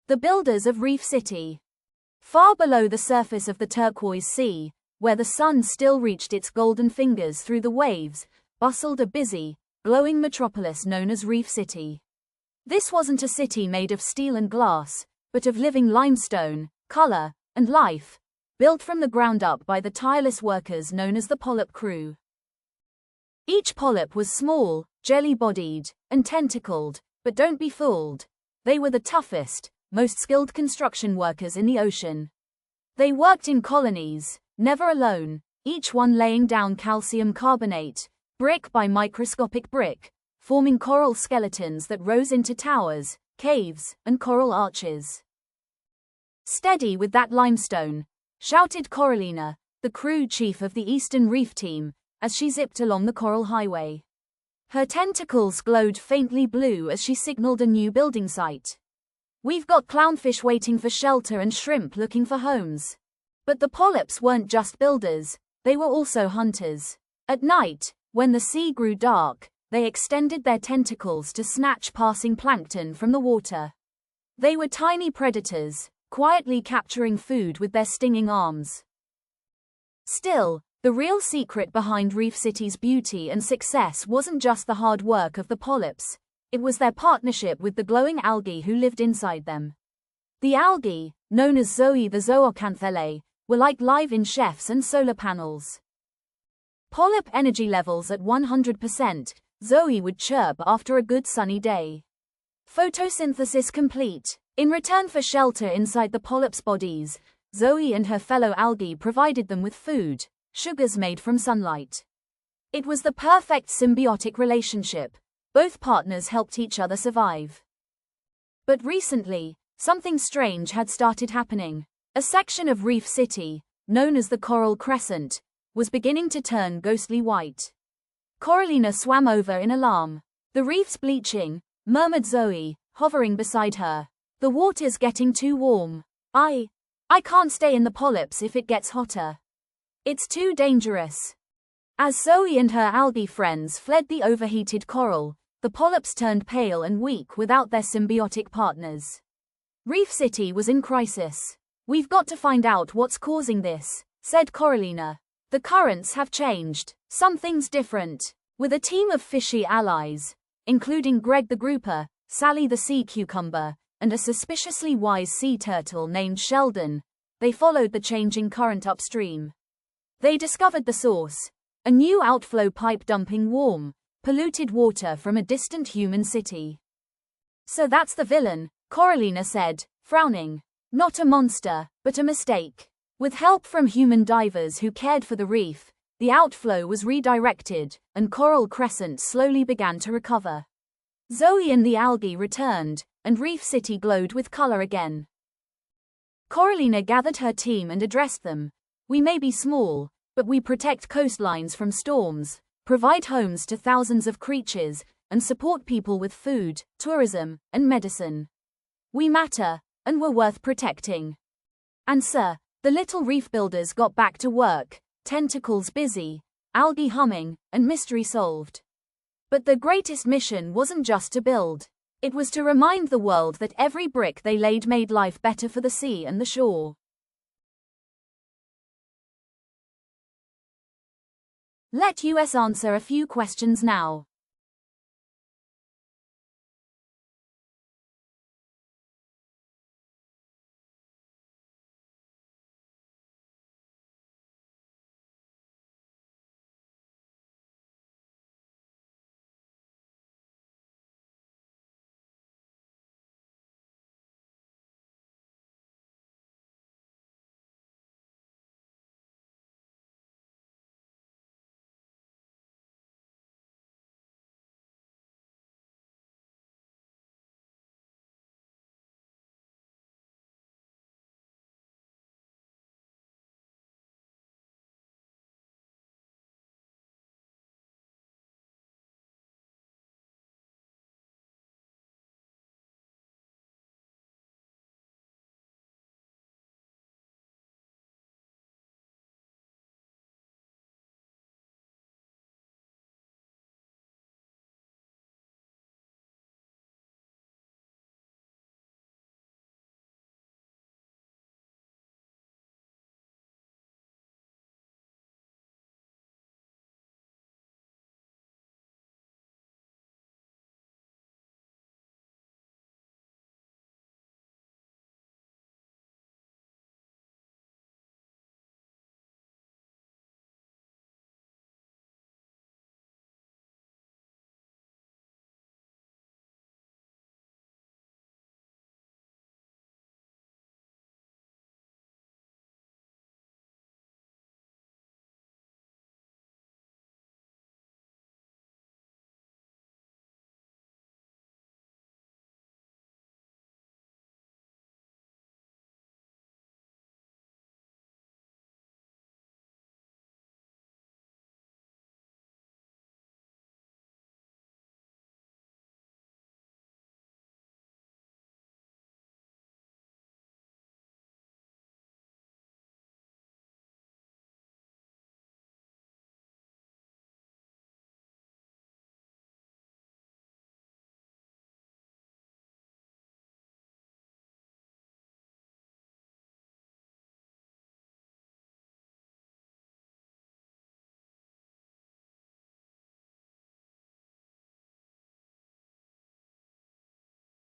The builders of Reef City. Far below the surface of the turquoise sea, where the sun still reached its golden fingers through the waves, bustled a busy, glowing metropolis known as Reef City. This wasn't a city made of steel and glass, but of living limestone, color, and life, built from the ground up by the tireless workers known as the polyp crew. Each polyp was small, jelly-bodied, and tentacled, but don't be fooled. They were the toughest, most skilled construction workers in the ocean. They worked in colonies, never alone, each one laying down calcium carbonate, brick by microscopic brick, forming coral skeletons that rose into towers, caves, and coral arches. "Steady with that limestone," shouted Coralina, the crew chief of the Eastern Reef team, as she zipped along the coral highway. Her tentacles glowed faintly blue as she signaled a new building site. "We've got clownfish waiting for shelter and shrimp looking for homes." But the polyps weren't just builders, they were also hunters. At night, when the sea grew dark, they extended their tentacles to snatch passing plankton from the water. They were tiny predators, quietly capturing food with their stinging arms. Still, the real secret behind Reef City's beauty and success wasn't just the hard work of the polyps. It was their partnership with the glowing algae who lived inside them. The algae, known as Zoe the zooxanthellae, were like live-in chefs and solar panels. Polyp energy levels at 100%, Zoe would chirp after a good sunny day. Photosynthesis complete. In return for shelter inside the polyps' bodies, Zoe and her fellow algae provided them with food, sugars made from sunlight. It was the perfect symbiotic relationship. Both partners helped each other survive. But recently, something strange had started happening. A section of Reef City, known as the Coral Crescent, was beginning to turn ghostly white. Coralina swam over in alarm. "The reef's bleaching," murmured Zoe, hovering beside her. "The water's getting too warm. I can't stay in the polyps if it gets hotter. It's too dangerous." As Zoe and her algae friends fled the overheated coral, the polyps turned pale and weak without their symbiotic partners. Reef City was in crisis. "We've got to find out what's causing this," said Coralina. "The currents have changed. Something's different." With a team of fishy allies, including Greg the grouper, Sally the sea cucumber, and a suspiciously wise sea turtle named Sheldon, they followed the changing current upstream. They discovered the source, a new outflow pipe dumping warm, polluted water from a distant human city. "So that's the villain," Coralina said, frowning. "Not a monster, but a mistake." With help from human divers who cared for the reef, the outflow was redirected, and Coral Crescent slowly began to recover. Zoe and the algae returned, and Reef City glowed with color again. Coralina gathered her team and addressed them. "We may be small, but we protect coastlines from storms, provide homes to thousands of creatures, and support people with food, tourism, and medicine. We matter, and we're worth protecting." And the little reef builders got back to work, tentacles busy, algae humming, and mystery solved. But their greatest mission wasn't just to build. It was to remind the world that every brick they laid made life better for the sea and the shore. Let us answer a few questions now.